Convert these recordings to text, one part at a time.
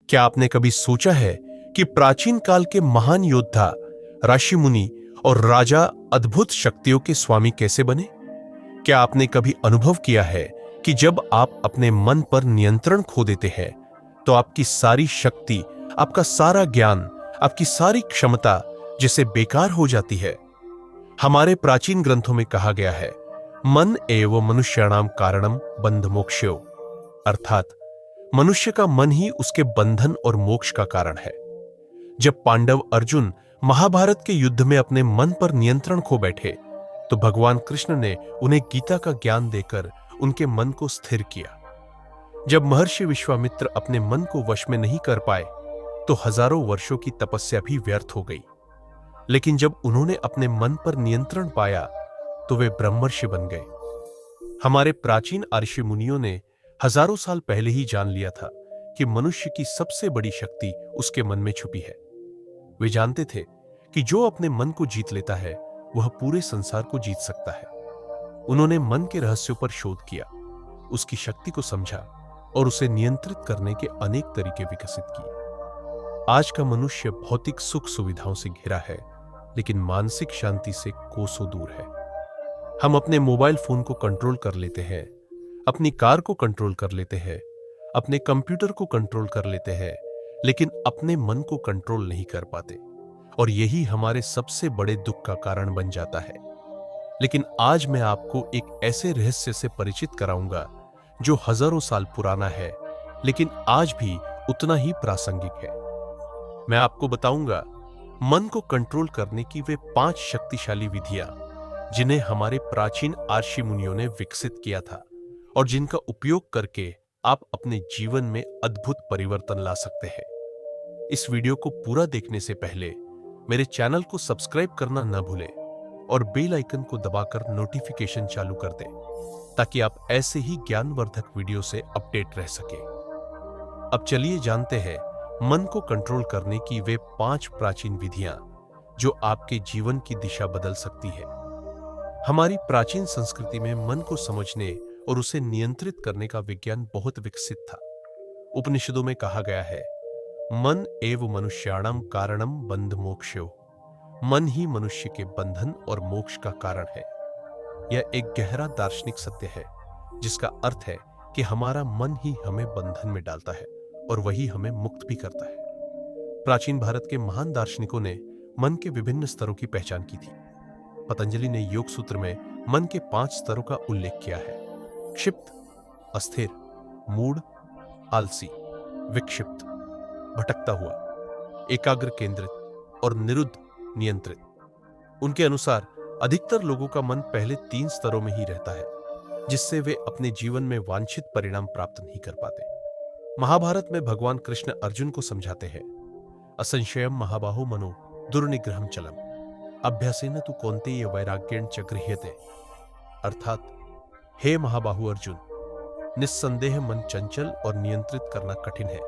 क्या आपने कभी सोचा है कि प्राचीन काल के महान योद्धा, ऋषि मुनि और राजा अद्भुत शक्तियों के स्वामी कैसे बने? क्या आपने कभी अनुभव किया है कि जब आप अपने मन पर नियंत्रण खो देते हैं, तो आपकी सारी शक्ति, आपका सारा ज्ञान, आपकी सारी क्षमता जैसे बेकार हो जाती है? हमारे प्राचीन ग्रंथों में कहा गया है, मन एव मनुष्याणाम कारणम बंध मोक्षयो, अर्थात मनुष्य का मन ही उसके बंधन और मोक्ष का कारण है। जब पांडव अर्जुन महाभारत के युद्ध में अपने मन पर नियंत्रण खो बैठे, तो भगवान कृष्ण ने उन्हें गीता का ज्ञान देकर उनके मन को स्थिर किया। जब महर्षि विश्वामित्र अपने मन को वश में नहीं कर पाए, तो हजारों वर्षों की तपस्या भी व्यर्थ हो गई। लेकिन जब उन्होंने अपने मन पर नियंत्रण पाया, तो वे ब्रह्मर्षि बन गए। हमारे प्राचीन ऋषि मुनियों ने हजारों साल पहले ही जान लिया था कि मनुष्य की सबसे बड़ी शक्ति उसके मन में छुपी है। वे जानते थे कि जो अपने मन को जीत लेता है, वह पूरे संसार को जीत सकता है। उन्होंने मन के रहस्यों पर शोध किया, उसकी शक्ति को समझा और उसे नियंत्रित करने के अनेक तरीके विकसित किए। आज का मनुष्य भौतिक सुख सुविधाओं से घिरा है, लेकिन मानसिक शांति से कोसों दूर है। हम अपने मोबाइल फोन को कंट्रोल कर लेते हैं, अपनी कार को कंट्रोल कर लेते हैं, अपने कंप्यूटर को कंट्रोल कर लेते हैं, लेकिन अपने मन को कंट्रोल नहीं कर पाते, और यही हमारे सबसे बड़े दुख का कारण बन जाता है। लेकिन आज मैं आपको एक ऐसे रहस्य से परिचित कराऊंगा जो हजारों साल पुराना है, लेकिन आज भी उतना ही प्रासंगिक है। मैं आपको बताऊंगा मन को कंट्रोल करने की वे 5 शक्तिशाली विधियां, जिन्हें हमारे प्राचीन ऋषि मुनियों ने विकसित किया था और जिनका उपयोग करके आप अपने जीवन में अद्भुत परिवर्तन ला सकते हैं। इस वीडियो को पूरा देखने से पहले मेरे चैनल को सब्सक्राइब करना न भूलें और बेल आइकन को दबाकर नोटिफिकेशन चालू कर दें, ताकि आप ऐसे ही ज्ञानवर्धक वीडियो से अपडेट रह सके। अब चलिए जानते हैं मन को कंट्रोल करने की वे 5 प्राचीन विधियां, जो आपके जीवन की दिशा बदल सकती है। हमारी प्राचीन संस्कृति में मन को समझने और उसे नियंत्रित करने का विज्ञान बहुत विकसित था। उपनिषदों में कहा गया है, मन एव मनुष्याणाम कारणम बंध मोक्षयो, मन ही मनुष्य के बंधन और मोक्ष का कारण है। यह एक गहरा दार्शनिक सत्य है, जिसका अर्थ है कि हमारा मन ही हमें बंधन में डालता है और वही हमें मुक्त भी करता है। प्राचीन भारत के महान दार्शनिकों ने मन के विभिन्न स्तरों की पहचान की थी। पतंजलि ने योग सूत्र में मन के 5 स्तरों का उल्लेख किया है: क्षिप्त, अस्थिर, मूढ़, आलसी, विक्षिप्त, भटकता हुआ, एकाग्र केंद्रित और निरुद्ध नियंत्रित। उनके अनुसार अधिकतर लोगों का मन पहले 3 स्तरों में ही रहता है, जिससे वे अपने जीवन में वांछित परिणाम प्राप्त नहीं कर पाते। महाभारत में भगवान कृष्ण अर्जुन को समझाते हैं, असंशयम महाबाहो मनो दुर्निग्रहम चलम अभ्यासेन तु कौन्तेय वैराग्येण च गृह्यते, अर्थात हे महाबाहु अर्जुन, निस्संदेह मन चंचल और नियंत्रित करना कठिन है,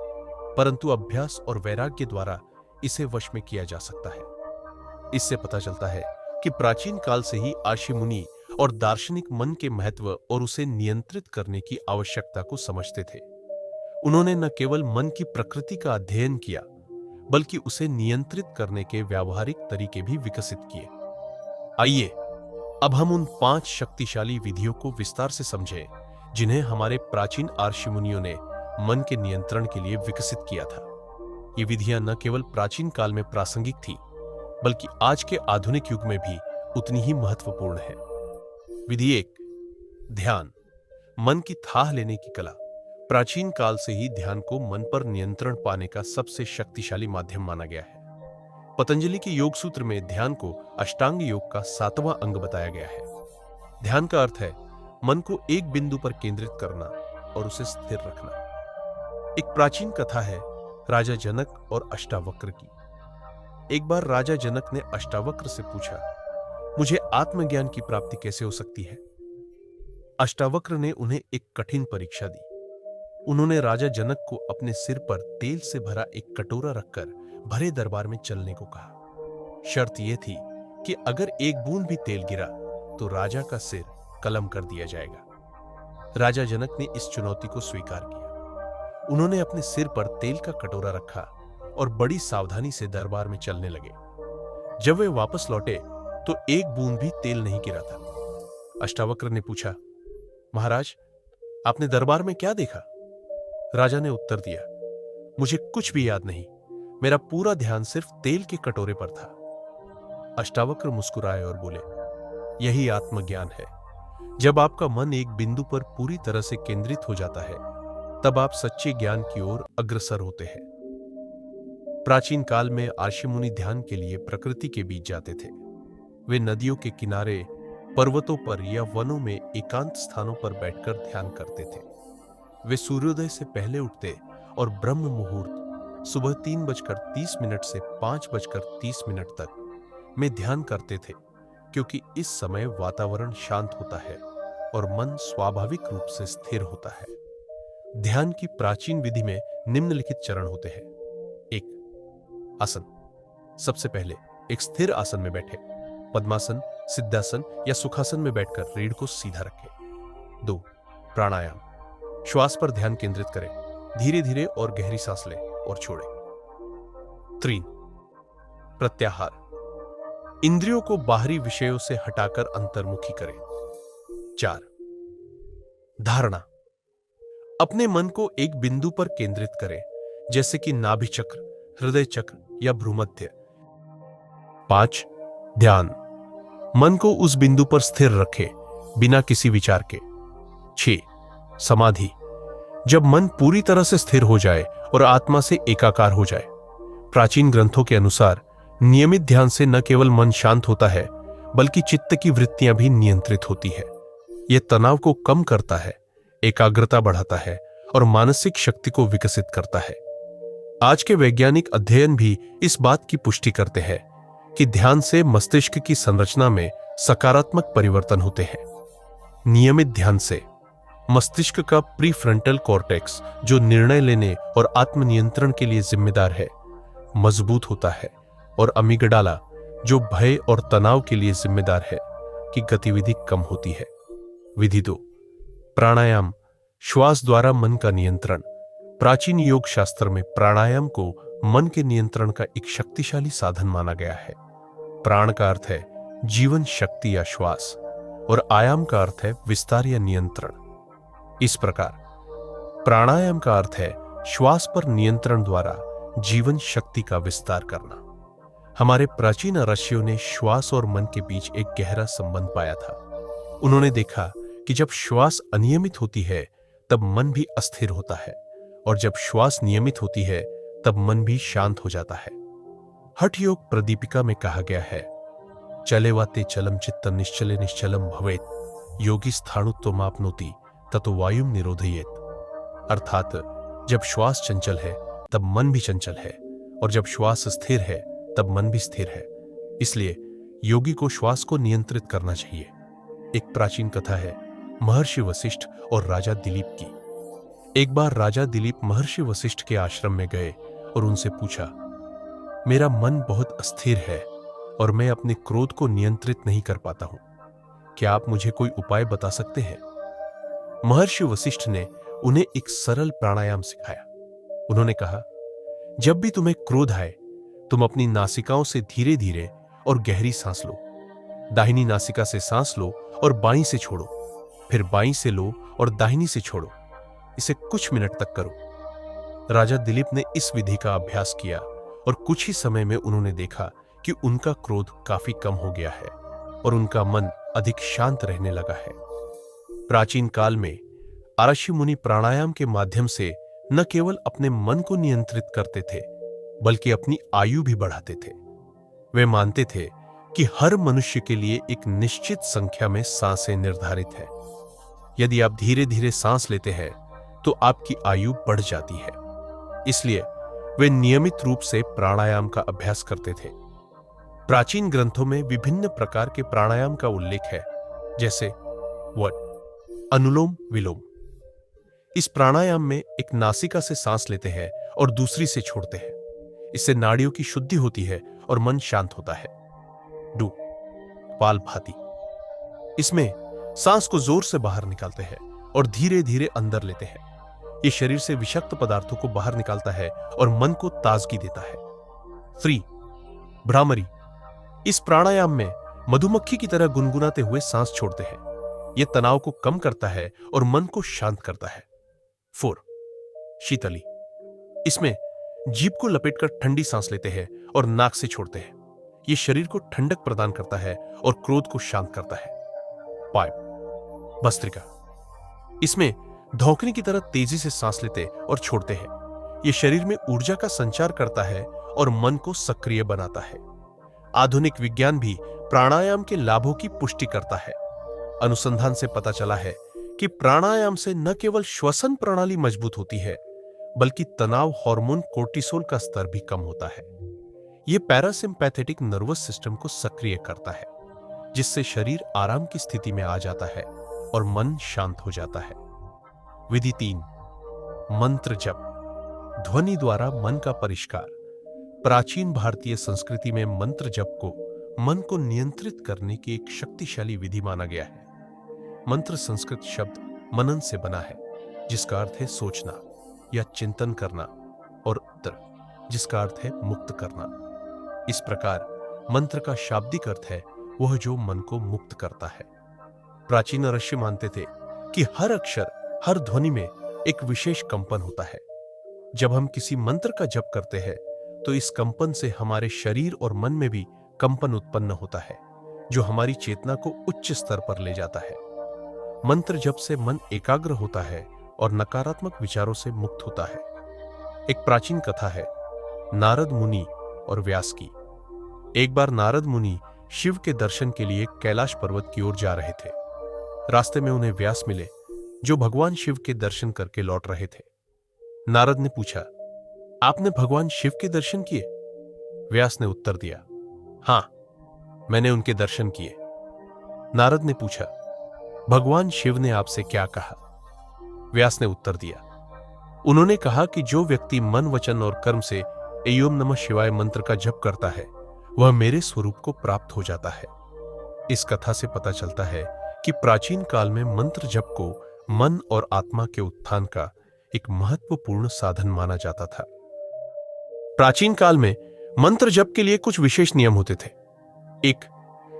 परंतु अभ्यास और वैराग्य द्वारा इसे वश में किया जा सकता है। इससे पता चलता है कि प्राचीन काल से ही ऋषि मुनि और दार्शनिक मन के महत्व और उसे नियंत्रित करने की आवश्यकता को समझते थे। उन्होंने न केवल मन की प्रकृति का अध्ययन किया, बल्कि उसे नियंत्रित करने के व्यावहारिक तरीके भी विकसित किए। आइए अब हम उन 5 शक्तिशाली विधियों को विस्तार से समझें, जिन्हें हमारे प्राचीन ऋषि मुनियों ने मन के नियंत्रण के लिए विकसित किया था। ये विधियां न केवल प्राचीन काल में प्रासंगिक थी, बल्कि आज के आधुनिक युग में भी उतनी ही महत्वपूर्ण है। विधि 1, ध्यान, मन की थाह लेने की कला। प्राचीन काल से ही ध्यान को मन पर नियंत्रण पाने का सबसे शक्तिशाली माध्यम माना गया है। पतंजलि के योग सूत्र में ध्यान को अष्टांग योग का 7वां अंग बताया गया है। ध्यान का अर्थ है मन को एक बिंदु पर केंद्रित करना और उसे स्थिर रखना। एक प्राचीन कथा है राजा जनक और अष्टावक्र की। एक बार राजा जनक ने अष्टावक्र से पूछा, मुझे आत्मज्ञान की प्राप्ति कैसे हो सकती है? अष्टावक्र ने उन्हें एक कठिन परीक्षा दी। उन्होंने राजा जनक को अपने सिर पर तेल से भरा एक कटोरा रखकर भरे दरबार में चलने को कहा। शर्त यह थी कि अगर एक बूंद भी तेल गिरा तो राजा का सिर कलम कर दिया जाएगा। राजा जनक ने इस चुनौती को स्वीकार किया। उन्होंने अपने सिर पर तेल का कटोरा रखा और बड़ी सावधानी से दरबार में चलने लगे। जब वे वापस लौटे तो एक बूंद भी तेल नहीं गिरा था। अष्टावक्र ने पूछा, महाराज, आपने दरबार में क्या देखा? राजा ने उत्तर दिया, मुझे कुछ भी याद नहीं, मेरा पूरा ध्यान सिर्फ तेल के कटोरे पर था। अष्टावक्र मुस्कुराए और बोले, यही आत्मज्ञान है। जब आपका मन एक बिंदु पर पूरी तरह से केंद्रित हो जाता है, तब आप सच्चे ज्ञान की ओर अग्रसर होते हैं। प्राचीन काल में ऋषि मुनि ध्यान के लिए प्रकृति के बीच जाते थे। वे नदियों के किनारे, पर्वतों पर या वनों में एकांत स्थानों पर बैठकर ध्यान करते थे। वे सूर्योदय से पहले उठते और ब्रह्म मुहूर्त सुबह 3:30 से 5:30 तक में ध्यान करते थे, क्योंकि इस समय वातावरण शांत होता है और मन स्वाभाविक रूप से स्थिर होता है। ध्यान की प्राचीन विधि में निम्नलिखित चरण होते हैं। 1. आसन। सबसे पहले एक स्थिर आसन में बैठे, पद्मासन, सिद्धासन या सुखासन में बैठकर रीढ़ को सीधा रखें। 2. प्राणायाम। श्वास पर ध्यान केंद्रित करें, धीरे धीरे और गहरी सांस लें और छोड़ें। 3. प्रत्याहार। इंद्रियों को बाहरी विषयों से हटाकर अंतर्मुखी करें। 4. धारणा। अपने मन को एक बिंदु पर केंद्रित करें, जैसे कि नाभि चक्र, हृदय चक्र या भ्रूमध्य। 5. ध्यान। मन को उस बिंदु पर स्थिर रखें, बिना किसी विचार के। 6. समाधि। जब मन पूरी तरह से स्थिर हो जाए और आत्मा से एकाकार हो जाए। प्राचीन ग्रंथों के अनुसार नियमित ध्यान से न केवल मन शांत होता है, बल्कि चित्त की वृत्तियां भी नियंत्रित होती है। यह तनाव को कम करता है, एकाग्रता बढ़ाता है और मानसिक शक्ति को विकसित करता है। आज के वैज्ञानिक अध्ययन भी इस बात की पुष्टि करते हैं कि ध्यान से मस्तिष्क की संरचना में सकारात्मक परिवर्तन होते हैं। नियमित ध्यान से मस्तिष्क का प्रीफ्रंटल कॉर्टेक्स, जो निर्णय लेने और आत्मनियंत्रण के लिए जिम्मेदार है, मजबूत होता है और अमिगडाला, जो भय और तनाव के लिए जिम्मेदार है, की गतिविधि कम होती है। विधि 2. प्राणायाम। श्वास द्वारा मन का नियंत्रण। प्राचीन योग शास्त्र में प्राणायाम को मन के नियंत्रण का एक शक्तिशाली साधन माना गया है। प्राण का अर्थ है जीवन शक्ति या श्वास, और आयाम का अर्थ है विस्तार या नियंत्रण। इस प्रकार प्राणायाम का अर्थ है श्वास पर नियंत्रण द्वारा जीवन शक्ति का विस्तार करना। हमारे प्राचीन ऋषियों ने श्वास और मन के बीच एक गहरा संबंध पाया था। उन्होंने देखा कि जब श्वास अनियमित होती है तब मन भी अस्थिर होता है, और जब श्वास नियमित होती है तब मन भी शांत हो जाता है। हठ योग प्रदीपिका में कहा गया है, चले वाते चलम चित्त निश्चले निश्चलम भवेत योगी स्थाणुत्वमाप्नोति ततो वायुम निरोधयेत। अर्थात जब श्वास चंचल है तब मन भी चंचल है, और जब श्वास स्थिर है तब मन भी स्थिर है। इसलिए योगी को श्वास को नियंत्रित करना चाहिए। एक प्राचीन कथा है महर्षि वशिष्ठ और राजा दिलीप की। एक बार राजा दिलीप महर्षि वशिष्ठ के आश्रम में गए और उनसे पूछा, मेरा मन बहुत अस्थिर है और मैं अपने क्रोध को नियंत्रित नहीं कर पाता हूं, क्या आप मुझे कोई उपाय बता सकते हैं? महर्षि वशिष्ठ ने उन्हें एक सरल प्राणायाम सिखाया। उन्होंने कहा, जब भी तुम्हें क्रोध आए, तुम अपनी नासिकाओं से धीरे धीरे और गहरी सांस लो। दाहिनी नासिका से सांस लो और बाईं से छोड़ो, फिर बाईं से लो और दाहिनी से छोड़ो। इसे कुछ मिनट तक करो। राजा दिलीप ने इस विधि का अभ्यास किया और कुछ ही समय में उन्होंने देखा कि उनका क्रोध काफी कम हो गया है और उनका मन अधिक शांत रहने लगा है। प्राचीन काल में ऋषि मुनि प्राणायाम के माध्यम से न केवल अपने मन को नियंत्रित करते थे, बल्कि अपनी आयु भी बढ़ाते थे। वे मानते थे कि हर मनुष्य के लिए एक निश्चित संख्या में सांसें निर्धारित है। यदि आप धीरे धीरे सांस लेते हैं तो आपकी आयु बढ़ जाती है। इसलिए वे नियमित रूप से प्राणायाम का अभ्यास करते थे। प्राचीन ग्रंथों में विभिन्न प्रकार के प्राणायाम का उल्लेख है, जैसे वट, अनुलोम विलोम। इस प्राणायाम में एक नासिका से सांस लेते हैं और दूसरी से छोड़ते हैं। इससे नाड़ियों की शुद्धि होती है और मन शांत होता है। डू, कपालभाति। इसमें सांस को जोर से बाहर निकालते हैं और धीरे धीरे अंदर लेते हैं। ये शरीर से विषाक्त पदार्थों को बाहर निकालता है और मन को ताजगी देता है। 3. भ्रामरी। इस प्राणायाम में मधुमक्खी की तरह गुनगुनाते हुए सांस छोड़ते हैं। यह तनाव को कम करता है और मन को शांत करता है। 4. शीतली। इसमें जीभ को लपेटकर ठंडी सांस लेते हैं और नाक से छोड़ते हैं। यह शरीर को ठंडक प्रदान करता है और क्रोध को शांत करता है। 5. भस्त्रिका। इसमें धौंकने की तरह तेजी से सांस लेते और छोड़ते हैं। यह शरीर में ऊर्जा का संचार करता है और मन को सक्रिय बनाता है। आधुनिक विज्ञान भी प्राणायाम के लाभों की पुष्टि करता है। अनुसंधान से पता चला है कि प्राणायाम से न केवल श्वसन प्रणाली मजबूत होती है, बल्कि तनाव हार्मोन कोर्टिसोल का स्तर भी कम होता है। यह पैरासिम्पैथेटिक नर्वस सिस्टम को सक्रिय करता है, जिससे शरीर आराम की स्थिति में आ जाता है और मन शांत हो जाता है। विधि 3. मंत्र जप। ध्वनि द्वारा मन का परिष्कार। प्राचीन भारतीय संस्कृति में मंत्र जप को मन को नियंत्रित करने की एक शक्तिशाली विधि माना गया है। मंत्र संस्कृत शब्द मनन से बना है, जिसका अर्थ है सोचना या चिंतन करना, और उत्र, जिसका अर्थ है मुक्त करना। इस प्रकार मंत्र का शाब्दिक अर्थ है वह जो मन को मुक्त करता है। प्राचीन ऋषि मानते थे कि हर अक्षर, हर ध्वनि में एक विशेष कंपन होता है। जब हम किसी मंत्र का जप करते हैं तो इस कंपन से हमारे शरीर और मन में भी कंपन उत्पन्न होता है, जो हमारी चेतना को उच्च स्तर पर ले जाता है। मंत्र जप से मन एकाग्र होता है और नकारात्मक विचारों से मुक्त होता है। एक प्राचीन कथा है नारद मुनि और व्यास की। एक बार नारद मुनि शिव के दर्शन के लिए कैलाश पर्वत की ओर जा रहे थे। रास्ते में उन्हें व्यास मिले, जो भगवान शिव के दर्शन करके लौट रहे थे। नारद ने पूछा, आपने भगवान शिव के दर्शन किए? व्यास ने उत्तर दिया, हां, मैंने उनके दर्शन किए। नारद ने पूछा, भगवान शिव ने आपसे क्या कहा? व्यास ने उत्तर दिया, उन्होंने कहा कि जो व्यक्ति मन, वचन और कर्म से एओम नमः शिवाय मंत्र का जप करता है, वह मेरे स्वरूप को प्राप्त हो जाता है। इस कथा से पता चलता है कि प्राचीन काल में मंत्र जप को मन और आत्मा के उत्थान का एक महत्वपूर्ण साधन माना जाता था। प्राचीन काल में मंत्र जप के लिए कुछ विशेष नियम होते थे। 1.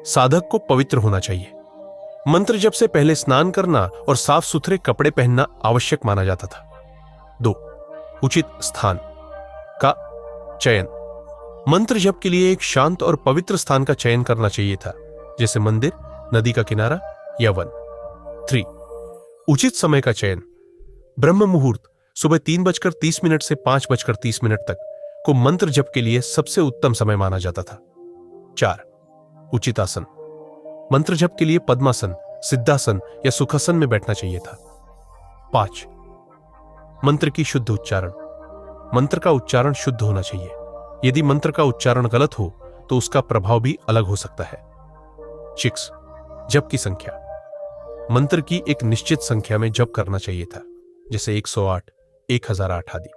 साधक को पवित्र होना चाहिए। मंत्र जप से पहले स्नान करना और साफ सुथरे कपड़े पहनना आवश्यक माना जाता था। 2. उचित स्थान का चयन। मंत्र जप के लिए एक शांत और पवित्र स्थान का चयन करना चाहिए था, जैसे मंदिर, नदी का किनारा या वन। 3. उचित समय का चयन। ब्रह्म मुहूर्त सुबह 3:30 से 5:30 तक को मंत्र जप के लिए सबसे उत्तम समय माना जाता था। 4. उचित आसन। मंत्र जप के लिए पद्मासन, सिद्धासन या सुखासन में बैठना चाहिए था। 5. मंत्र की शुद्ध उच्चारण। मंत्र का उच्चारण शुद्ध होना चाहिए। यदि मंत्र का उच्चारण गलत हो तो उसका प्रभाव भी अलग हो सकता है। 6. जप की संख्या। मंत्र की एक निश्चित संख्या में जप करना चाहिए था, जैसे 108, 1008 आदि।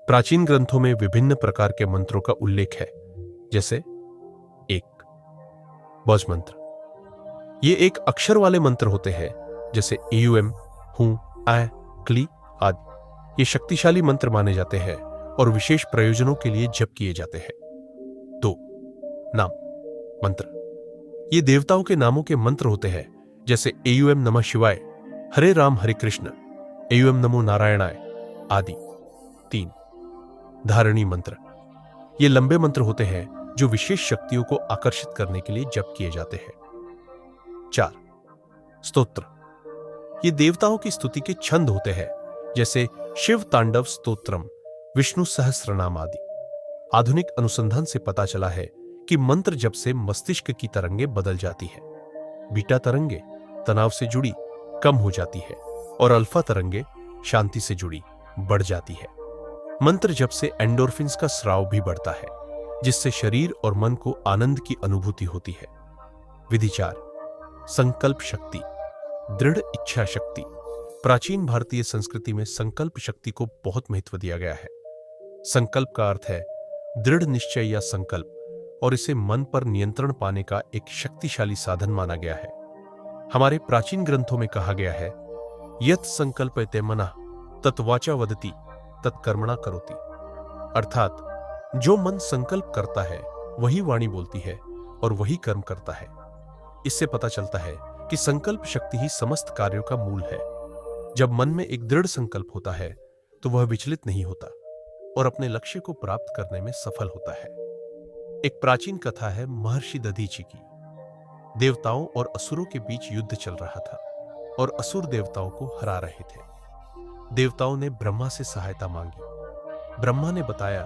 प्राचीन ग्रंथों में विभिन्न प्रकार के मंत्रों का उल्लेख है, जैसे 1. बज मंत्र। ये एक अक्षर वाले मंत्र होते हैं, जैसे एयूएम, हूं, आय, क्ली आदि। ये शक्तिशाली मंत्र माने जाते हैं और विशेष प्रयोजनों के लिए जप किए जाते हैं। 2. नाम मंत्र। ये देवताओं के नामों के मंत्र होते हैं, जैसे एयूएम नमः शिवाय, हरे राम हरे कृष्ण, एयूएम नमो नारायणाय आदि। 3. धारणी मंत्र। ये लंबे मंत्र होते हैं जो विशेष शक्तियों को आकर्षित करने के लिए जप किए जाते हैं। 4. स्तोत्र। ये देवताओं की स्तुति के छंद होते हैं, जैसे शिव तांडव स्तोत्रम, विष्णु सहस्रनाम आदि। आधुनिक अनुसंधान से पता चला है कि मंत्र जप से मस्तिष्क की तरंगें बदल जाती है। बीटा तरंगे तनाव से जुड़ी कम हो जाती है और अल्फा तरंगे शांति से जुड़ी बढ़ जाती है। मंत्र जप से एंडोर्फिन्स का स्राव भी बढ़ता है, जिससे शरीर और मन को आनंद की अनुभूति होती है। विधि 4. संकल्प शक्ति, दृढ़ इच्छा शक्ति। प्राचीन भारतीय संस्कृति में संकल्प शक्ति को बहुत महत्व दिया गया है। संकल्प का अर्थ है दृढ़ निश्चय या संकल्प, और इसे मन पर नियंत्रण पाने का एक शक्तिशाली साधन माना गया है। हमारे प्राचीन ग्रंथों में कहा गया है, यत् संकल्पयते मनः तत्वाचा वदति तत्कर्मणा करोति। अर्थात जो मन संकल्प करता है वही वाणी बोलती है और वही कर्म करता है। इससे पता चलता है कि संकल्प शक्ति ही समस्त कार्यों का मूल है। जब मन में एक दृढ़ संकल्प होता है तो वह विचलित नहीं होता और अपने लक्ष्य को प्राप्त करने में सफल होता है। एक प्राचीन कथा है महर्षि दधीचि की। देवताओं और असुरों के बीच युद्ध चल रहा था और असुर देवताओं को हरा रहे थे। देवताओं ने ब्रह्मा से सहायता मांगी। ब्रह्मा ने बताया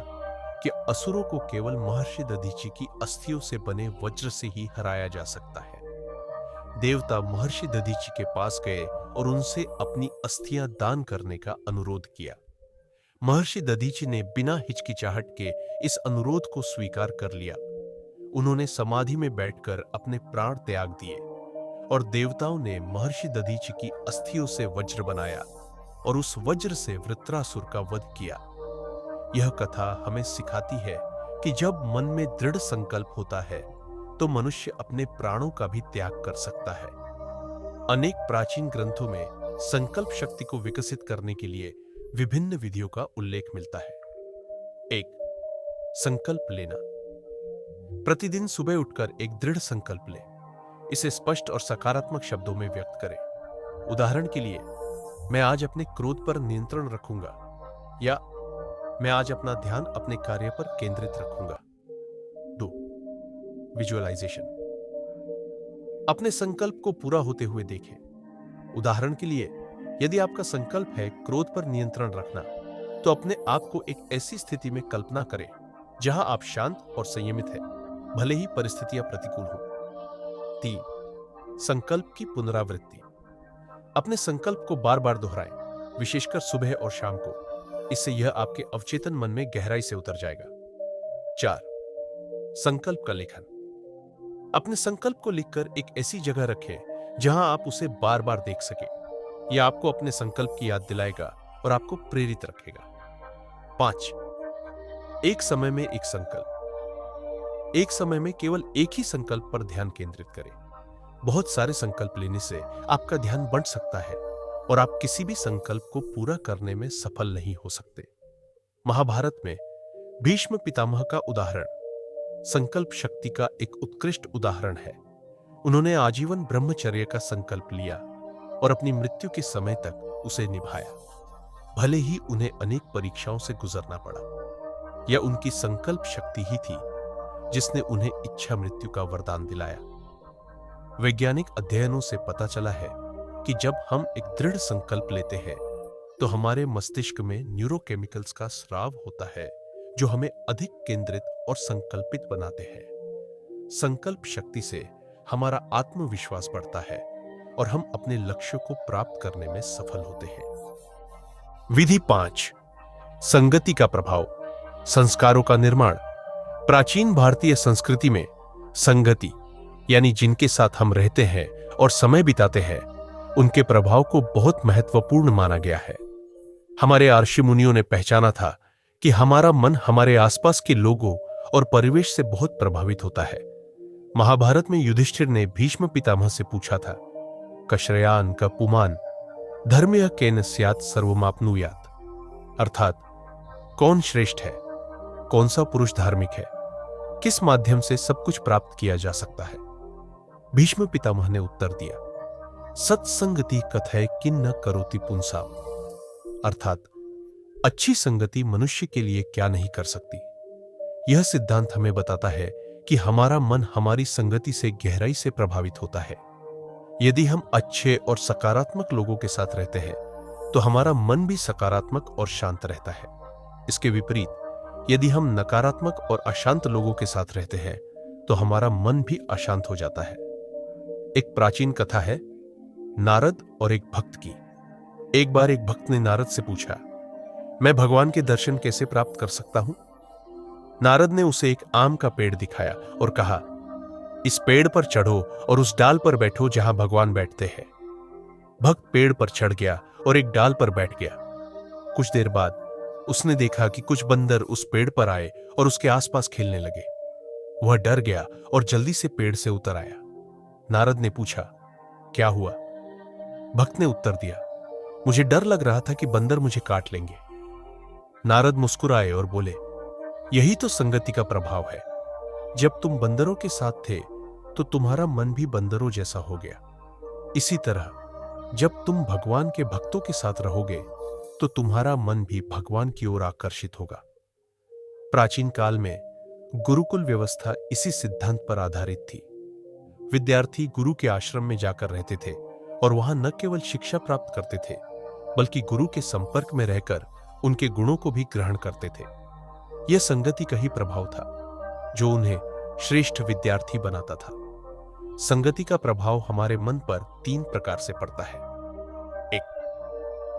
कि असुरों को केवल महर्षि दधीचि की अस्थियों से बने वज्र से ही हराया जा सकता है। देवता महर्षि दधीचि के पास गए और उनसे अपनी अस्थियां दान करने का अनुरोध किया। महर्षि दधीचि ने बिना हिचकिचाहट के इस अनुरोध को स्वीकार कर लिया। उन्होंने समाधि में बैठकर अपने प्राण त्याग दिए और देवताओं ने महर्षि दधीचि की अस्थियों से वज्र बनाया और उस वज्र से वृत्रासुर का वध किया। यह कथा हमें सिखाती है कि जब मन में दृढ़ संकल्प होता है तो मनुष्य अपने प्राणों का भी त्याग कर सकता है। अनेक प्राचीन ग्रंथों में संकल्प शक्ति को विकसित करने के लिए विभिन्न विधियों का उल्लेख मिलता है। 1. संकल्प लेना। प्रतिदिन सुबह उठकर एक दृढ़ संकल्प लें। इसे स्पष्ट और सकारात्मक शब्दों में व्यक्त करें। उदाहरण के लिए, मैं आज अपने क्रोध पर नियंत्रण रखूंगा या मैं आज अपना ध्यान अपने कार्य पर केंद्रित रखूंगा। 2. विजुअलाइजेशन। अपने संकल्प को पूरा होते हुए देखें। उदाहरण के लिए, यदि आपका संकल्प है क्रोध पर नियंत्रण रखना, तो अपने आप को एक ऐसी स्थिति में कल्पना करें जहां आप शांत और संयमित हैं, भले ही परिस्थितियां प्रतिकूल हों। 3. संकल्प की पुनरावृत्ति। अपने संकल्प को बार बार दोहराएं, विशेषकर सुबह और शाम को। इससे यह आपके अवचेतन मन में गहराई से उतर जाएगा। 4. संकल्प का लेखन। अपने संकल्प को लिखकर एक ऐसी जगह रखें जहां आप उसे बार बार देख सकें। यह आपको अपने संकल्प की याद दिलाएगा और आपको प्रेरित रखेगा। 5. एक समय में एक संकल्प। एक समय में केवल एक ही संकल्प पर ध्यान केंद्रित करें। बहुत सारे संकल्प लेने से आपका ध्यान बंट सकता है और आप किसी भी संकल्प को पूरा करने में सफल नहीं हो सकते। महाभारत में भीष्म पितामह का उदाहरण संकल्प शक्ति का एक उत्कृष्ट उदाहरण है। उन्होंने आजीवन ब्रह्मचर्य का संकल्प लिया और अपनी मृत्यु के समय तक उसे निभाया, भले ही उन्हें अनेक परीक्षाओं से गुजरना पड़ा। यह उनकी संकल्प शक्ति ही थी जिसने उन्हें इच्छा मृत्यु का वरदान दिलाया। वैज्ञानिक अध्ययनों से पता चला है कि जब हम एक दृढ़ संकल्प लेते हैं तो हमारे मस्तिष्क में न्यूरोकेमिकल्स का स्राव होता है जो हमें अधिक केंद्रित और संकल्पित बनाते हैं। संकल्प शक्ति से हमारा आत्मविश्वास बढ़ता है और हम अपने लक्ष्यों को प्राप्त करने में सफल होते हैं। विधि 5. संगति का प्रभाव, संस्कारों का निर्माण। प्राचीन भारतीय संस्कृति में संगति यानी जिनके साथ हम रहते हैं और समय बिताते हैं, उनके प्रभाव को बहुत महत्वपूर्ण माना गया है। हमारे ऋषि मुनियों ने पहचाना था कि हमारा मन हमारे आसपास के लोगों और परिवेश से बहुत प्रभावित होता है। महाभारत में युधिष्ठिर ने भीष्म पितामह से पूछा था, कश्रयान का पुमान धर्म्य केन स्यात् सर्वमाप्नुयात्। अर्थात कौन श्रेष्ठ है, कौन सा पुरुष धार्मिक है, किस माध्यम से सब कुछ प्राप्त किया जा सकता है। भीष्म पितामह ने उत्तर दिया, सत्संगति कथय किन न करोति पुंसाम। अर्थात अच्छी संगति मनुष्य के लिए क्या नहीं कर सकती। यह सिद्धांत हमें बताता है कि हमारा मन हमारी संगति से गहराई से प्रभावित होता है। यदि हम अच्छे और सकारात्मक लोगों के साथ रहते हैं तो हमारा मन भी सकारात्मक और शांत रहता है। इसके विपरीत यदि हम नकारात्मक और अशांत लोगों के साथ रहते हैं तो हमारा मन भी अशांत हो जाता है। एक प्राचीन कथा है नारद और एक भक्त की। एक बार एक भक्त ने नारद से पूछा, मैं भगवान के दर्शन कैसे प्राप्त कर सकता हूं? नारद ने उसे एक आम का पेड़ दिखाया और कहा, इस पेड़ पर चढ़ो और उस डाल पर बैठो जहां भगवान बैठते हैं। भक्त पेड़ पर चढ़ गया और एक डाल पर बैठ गया। कुछ देर बाद उसने देखा कि कुछ बंदर उस पेड़ पर आए और उसके आसपास खेलने लगे। वह डर गया और जल्दी से पेड़ से उतर आया। नारद ने पूछा, क्या हुआ? भक्त ने उत्तर दिया, मुझे डर लग रहा था कि बंदर मुझे काट लेंगे। नारद मुस्कुराए और बोले, यही तो संगति का प्रभाव है। जब तुम बंदरों के साथ थे तो तुम्हारा मन भी बंदरों जैसा हो गया। इसी तरह जब तुम भगवान के भक्तों के साथ रहोगे तो तुम्हारा मन भी भगवान की ओर आकर्षित होगा। प्राचीन काल में गुरुकुल व्यवस्था इसी सिद्धांत पर आधारित थी। विद्यार्थी गुरु के आश्रम में जाकर रहते थे और वहां न केवल शिक्षा प्राप्त करते थे, बल्कि गुरु के संपर्क में रहकर उनके गुणों को भी ग्रहण करते थे। यह संगति का ही प्रभाव था जो उन्हें श्रेष्ठ विद्यार्थी बनाता था। संगति का प्रभाव हमारे मन पर 3 प्रकार से पड़ता है। 1.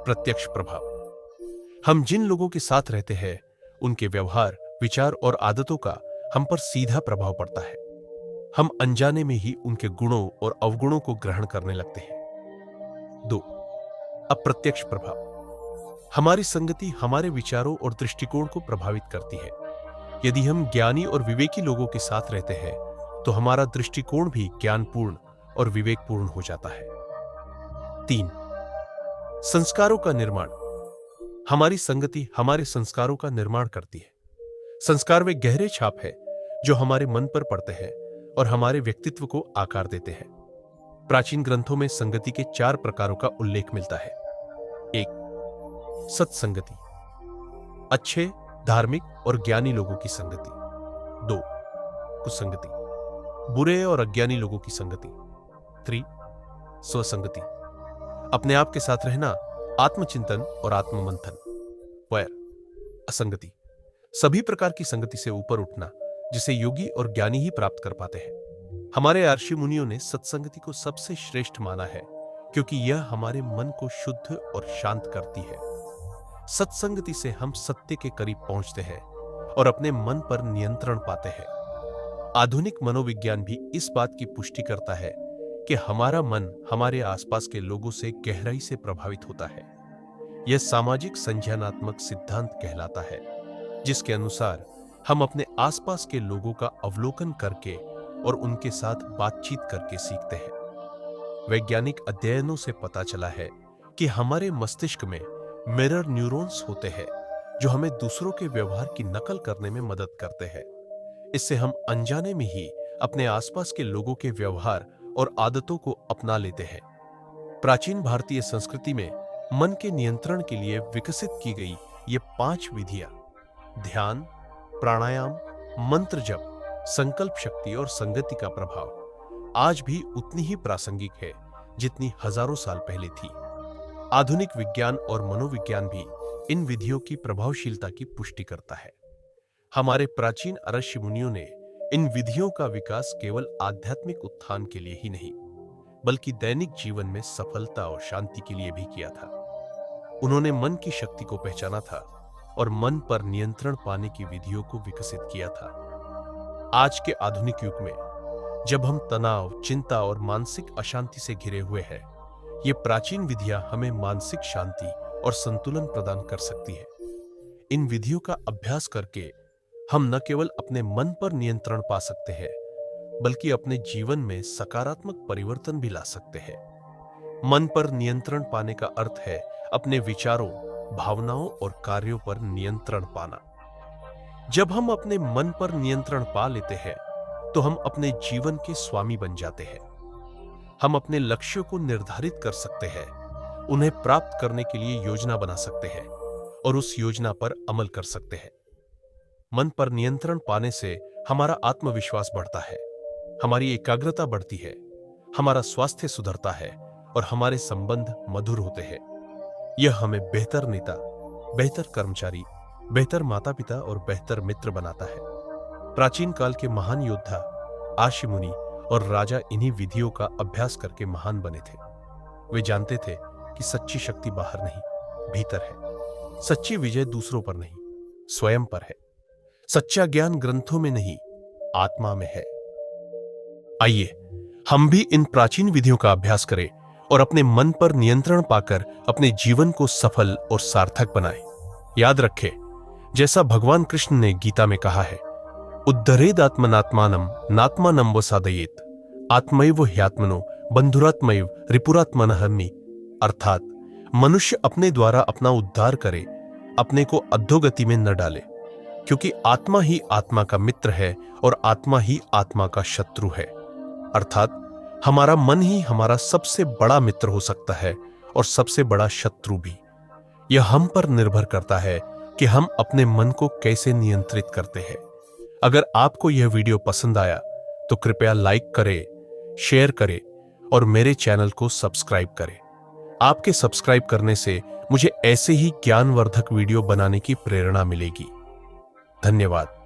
प्रत्यक्ष प्रभाव। हम जिन लोगों के साथ रहते हैं उनके व्यवहार, विचार और आदतों का हम पर सीधा प्रभाव पड़ता है। हम अनजाने में ही उनके गुणों और अवगुणों को ग्रहण करने लगते हैं। 2. अप्रत्यक्ष प्रभाव। हमारी संगति हमारे विचारों और दृष्टिकोण को प्रभावित करती है। यदि हम ज्ञानी और विवेकी लोगों के साथ रहते हैं तो हमारा दृष्टिकोण भी ज्ञानपूर्ण और विवेकपूर्ण हो जाता है। 3. संस्कारों का निर्माण। हमारी संगति हमारे संस्कारों का निर्माण करती है। संस्कार वे गहरे छाप है जो हमारे मन पर पड़ते हैं और हमारे व्यक्तित्व को आकार देते हैं। प्राचीन ग्रंथों में संगति के 4 प्रकारों का उल्लेख मिलता है। 1. सत्संगति, अच्छे, धार्मिक और ज्ञानी लोगों की संगति। 2. कुसंगति, बुरे और अज्ञानी लोगों की संगति। 3. स्वसंगति, अपने आप के साथ रहना, आत्मचिंतन और आत्ममंथन। 4. असंगति, सभी प्रकार की संगति से ऊपर उठना, जिसे योगी और ज्ञानी ही प्राप्त कर पाते हैं। हमारे ऋषि मुनियों ने सत्संगति को सबसे श्रेष्ठ माना है क्योंकि यह हमारे मन को शुद्ध और शांत करती है। सत्संगति से हम सत्य के करीब पहुंचते हैं और अपने मन पर नियंत्रण पाते हैं। आधुनिक मनोविज्ञान भी इस बात की पुष्टि करता है कि हमारा मन हमारे आसपास के लोगों से गहराई से प्रभावित होता है। यह सामाजिक संज्ञानात्मक सिद्धांत कहलाता है, जिसके अनुसार हम अपने आसपास के लोगों का अवलोकन करके और उनके साथ बातचीत करके सीखते हैं। वैज्ञानिक अध्ययनों से पता चला है कि हमारे मस्तिष्क में मिरर न्यूरॉन्स होते हैं जो हमें दूसरों के व्यवहार की नकल करने में मदद करते हैं। इससे हम अनजाने में ही अपने आसपास के लोगों के व्यवहार और आदतों को अपना लेते हैं। प्राचीन भारतीय संस्कृति में मन के नियंत्रण के लिए विकसित की गई ये 5 विधियां, ध्यान, प्राणायाम, मंत्र जप, संकल्प शक्ति और संगति का प्रभाव, आज भी उतनी ही प्रासंगिक है जितनी हजारों साल पहले थी। आधुनिक विज्ञान और मनोविज्ञान भी इन विधियों की प्रभावशीलता की पुष्टि करता है। हमारे प्राचीन ऋषि मुनियों ने इन विधियों का विकास केवल आध्यात्मिक उत्थान के लिए ही नहीं, बल्कि दैनिक जीवन में सफलता और शांति के लिए भी किया था। उन्होंने मन की शक्ति को पहचाना था और मन पर नियंत्रण पाने की विधियों को विकसित किया था। आज के आधुनिक युग में जब हम तनाव, चिंता और मानसिक अशांति से घिरे हुए हैं, ये प्राचीन विधियां हमें मानसिक शांति और संतुलन प्रदान कर सकती है। इन विधियों का अभ्यास करके हम न केवल अपने मन पर नियंत्रण पा सकते हैं, बल्कि अपने जीवन में सकारात्मक परिवर्तन भी ला सकते हैं। मन पर नियंत्रण पाने का अर्थ है अपने विचारों, भावनाओं और कार्यों पर नियंत्रण पाना। जब हम अपने मन पर नियंत्रण पा लेते हैं, तो हम अपने जीवन के स्वामी बन जाते हैं। हम अपने लक्ष्यों को निर्धारित कर सकते हैं, उन्हें प्राप्त करने के लिए योजना बना सकते हैं और उस योजना पर अमल कर सकते हैं। मन पर नियंत्रण पाने से हमारा आत्मविश्वास बढ़ता है, हमारी एकाग्रता बढ़ती है, हमारा स्वास्थ्य सुधरता है और हमारे संबंध मधुर होते हैं। यह हमें बेहतर नेता, बेहतर कर्मचारी, बेहतर माता पिता और बेहतर मित्र बनाता है। प्राचीन काल के महान योद्धा, ऋषि मुनि और राजा इन्हीं विधियों का अभ्यास करके महान बने थे। वे जानते थे कि सच्ची शक्ति बाहर नहीं, भीतर है। सच्ची विजय दूसरों पर नहीं, स्वयं पर है। सच्चा ज्ञान ग्रंथों में नहीं, आत्मा में है। आइए हम भी इन प्राचीन विधियों का अभ्यास करें और अपने मन पर नियंत्रण पाकर अपने जीवन को सफल और सार्थक बनाएं। याद रखें, जैसा भगवान कृष्ण ने गीता में कहा है, उद्धरेदात्मनात्मानम नात्मानम वसादयेत आत्मैव ह्यात्मनो बंधुरात्मैव रिपुरात्मनः। अर्थात मनुष्य अपने द्वारा अपना उद्धार करे, अपने को अधोगति में न डाले, क्योंकि आत्मा ही आत्मा का मित्र है और आत्मा ही आत्मा का शत्रु है। अर्थात हमारा मन ही हमारा सबसे बड़ा मित्र हो सकता है और सबसे बड़ा शत्रु भी। यह हम पर निर्भर करता है कि हम अपने मन को कैसे नियंत्रित करते हैं। अगर आपको यह वीडियो पसंद आया तो कृपया लाइक करें, शेयर करें और मेरे चैनल को सब्सक्राइब करें। आपके सब्सक्राइब करने से मुझे ऐसे ही ज्ञानवर्धक वीडियो बनाने की प्रेरणा मिलेगी। धन्यवाद।